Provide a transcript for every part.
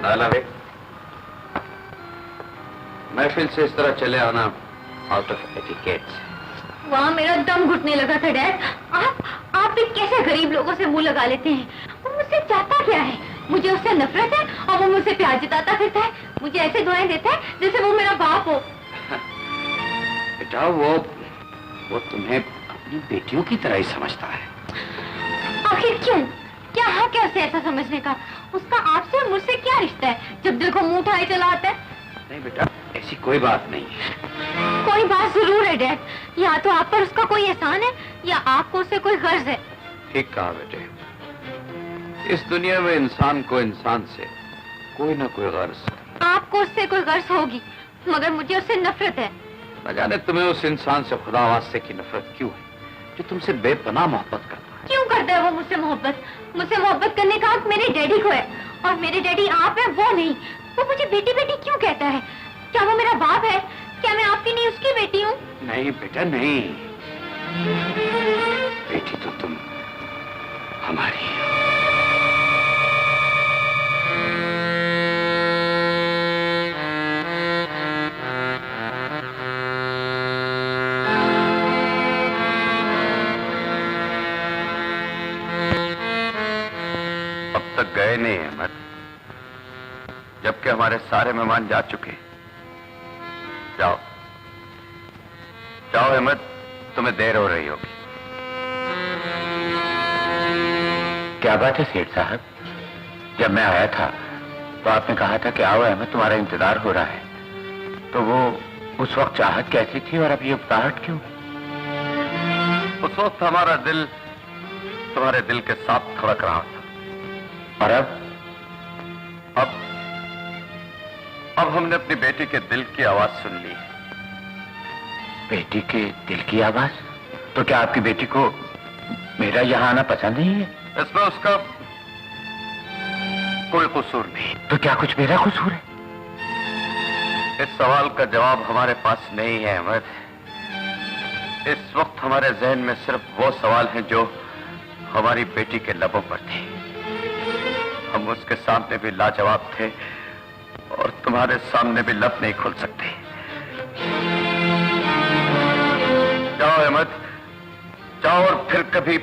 नाला वे, महफिल से इस तरह चले आना आउट ऑफ एटिकेट। वहाँ मेरा दम घुटने लगा था डैड। आप भी कैसे गरीब लोगों से मुंह लगा लेते हैं? वो मुझसे चाहता क्या है? मुझे उससे नफरत है और वो मुझसे प्यार जताता फिरता है। मुझे ऐसे दुआएं देता है जैसे वो मेरा बाप हो। बेटा वो तुम्हें अपनी बेटियों की तरह ही समझता है। आखिर क्यों? क्या हक है उसे ऐसा समझने का? उसका आपसे और मुझसे क्या रिश्ता है जब दिल को मुंह उठाए चला आता है? नहीं बेटा, ऐसी कोई बात नहीं है। कोई बात जरूर है डैड। या तो आप पर उसका कोई एहसान है या आपको उससे कोई गर्ज है। ठीक कहा बेटे, इस दुनिया में इंसान को इंसान से कोई ना कोई गर्ज। आपको उससे कोई गर्ज होगी, मगर मुझे उससे नफरत है। न जाने तुम्हें उस इंसान से खुदा वास्ते की नफरत क्यों है जो तुमसे बेपनाह मोहब्बत करता है। क्यों करता है वो मुझसे मोहब्बत? मुझसे मोहब्बत करने का हक मेरे डैडी को है और मेरे डैडी आप है वो नहीं। वो मुझे बेटी बेटी क्यों कहता है? क्या वो मेरा बाप है? क्या मैं आपकी नहीं उसकी बेटी हूँ? नहीं बेटा नहीं, बेटी तो तुम हमारी हो। अब तक गए नहीं अहमद, जबकि हमारे सारे मेहमान जा चुके। जाओ जाओ अहमद, तुम्हें देर हो रही होगी। क्या बात है सेठ साहब? जब मैं आया था तो आपने कहा था कि आओ अहमद, तुम्हारा इंतजार हो रहा है। तो वो उस वक्त चाहत कैसी थी और अब ये उकताहट क्यों? उस वक्त हमारा दिल तुम्हारे दिल के साथ धड़क रहा था। और अब हमने अपनी बेटी के दिल की आवाज सुन ली। बेटी के दिल की आवाज? तो क्या आपकी बेटी को मेरा यहाँ आना पसंद नहीं है? इसमें उसका कोई कसूर नहीं। तो क्या कुछ मेरा कसूर है? इस सवाल का जवाब हमारे पास नहीं है अहमद। इस वक्त हमारे जहन में सिर्फ वो सवाल हैं जो हमारी बेटी के लबों पर थे। हम उसके सामने भी लाजवाब थे और तुम्हारे सामने भी लब नहीं खोल सकते। जाओ अहमद, जाओ और फिर कभी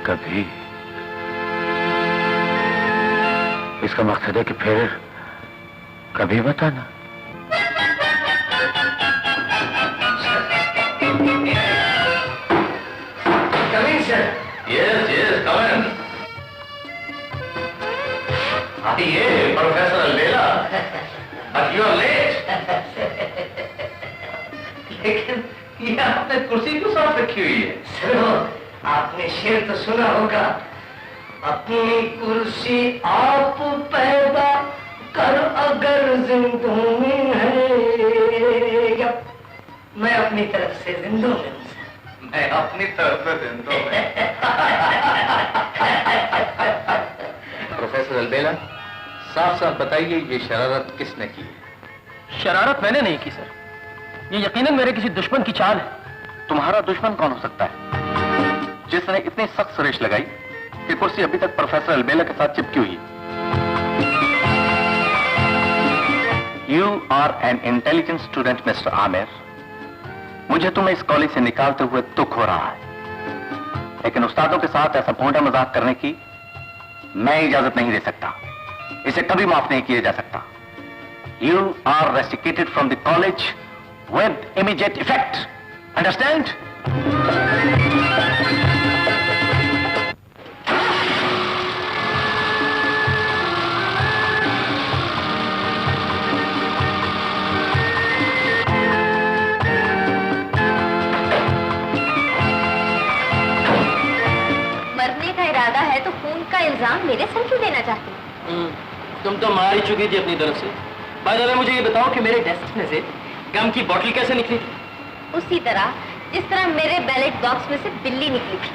कभी इसका मकसद है कि फिर कभी बताना। आइए professor Albela, but you are late. लेकिन ये आपने कुर्सी क्यों साफ रखी हुई है? सुनो, आपने शेर तो सुना होगा, अपनी कुर्सी आप पैदा कर अगर जिंदों में है। मैं अपनी तरफ से जिंदों में हूं। मैं अपनी तरफ से जिंदों में। प्रोफेसर अलबेला, साफ साफ बताइए ये शरारत किसने की है? शरारत मैंने नहीं की सर, ये यकीनन मेरे किसी दुश्मन की चाल है। तुम्हारा दुश्मन कौन हो सकता है जिसने इतनी सख्त सुरेश लगाई कि कुर्सी अभी तक प्रोफेसर अलबेला के साथ चिपकी हुई? You are an intelligent student mister Aamir. मुझे तुम्हें इस कॉलेज से निकालते हुए दुख हो रहा है, लेकिन उस्तादों के साथ ऐसा भोंडा मजाक करने की मैं इजाजत नहीं दे सकता। इसे कभी माफ नहीं किया जा सकता। You are rusticated from the college with immediate effect. Understand? मरने का इरादा है तो खून का इल्जाम मेरे सर क्यों देना चाहती? तुम तो मार ही चुकी थी अपनी तरफ से। बाय द वे मुझे ये बताओ कि मेरे डेस्क में से गम की बोतल कैसे निकली थी? उसी तरह जिस तरह मेरे बैलेट बॉक्स में से बिल्ली निकली थी।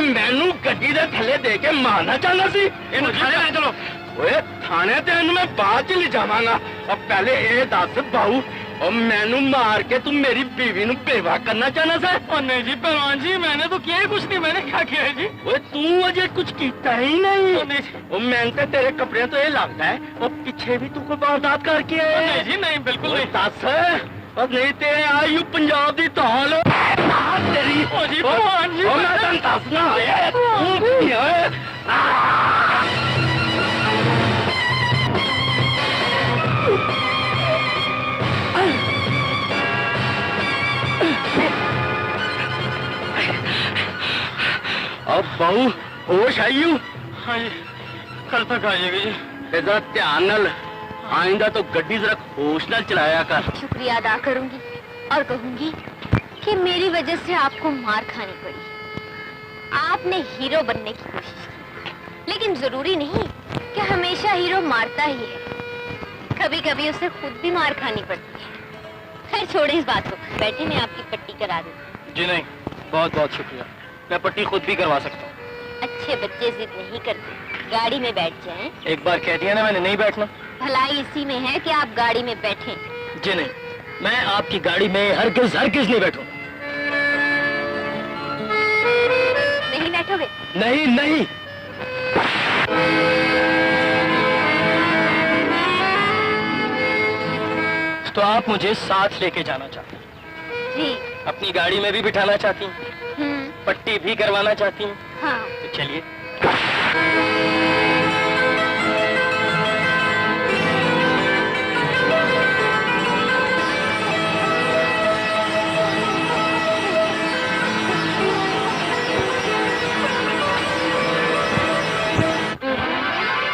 मैनू गड्डी दे थले दे के मारना चाहना सी इन्हू थाने ले चलो ओए थाने ते इन्हू मैं बाद च ले जावांगा और पहले ये दस बाऊ और मैनू मार के तू मेरी बीवी नु बेवा करना चाहना सा और नहीं जी पहलवान जी मैंने तो किया ही कुछ नहीं मैंने क्या किया है जी ओए तू अजे कुछ किया ही नहीं और मैंने तो तेरे कपड़े तो ये लगता है और पीछे भी तू कोई वारदात करके आया नहीं जी नहीं बिल्कुल नहीं दस और नहीं ते आयु पंजाब दी ताल तेरी ओ जी भगवान जी मैं तन दसना आया तू की है अब बहू होश आई हूँ हाँ जी कल तक आ जाएगी जी जरा ध्यान नाल आइंदा तो गड्डी जरा होश नाल चलाया कर शुक्रिया अदा करूंगी और कहूंगी कि मेरी वजह से आपको मार खानी पड़ी। आपने हीरो बनने की कोशिश की, लेकिन जरूरी नहीं कि हमेशा हीरो मारता ही है, कभी कभी उसे खुद भी मार खानी पड़ती है। खैर छोड़े इस बात को, बैठे मैं आपकी पट्टी करा दूं। जी नहीं, बहुत बहुत शुक्रिया, मैं पट्टी खुद भी करवा सकता हूँ। अच्छे बच्चे जिद नहीं करते, गाड़ी में बैठ जाएं। एक बार कह दिया ना मैंने नहीं बैठना। भलाई इसी में है कि आप गाड़ी में बैठें। जी नहीं, मैं आपकी गाड़ी में हरगिज नहीं बैठूं। नहीं बैठोगे? नहीं नहीं। तो आप मुझे साथ लेके जाना चाहती हैं? जी। अपनी गाड़ी में भी बिठाना चाहती हैं? पट्टी भी करवाना चाहती हैं? हाँ। तो चलिए।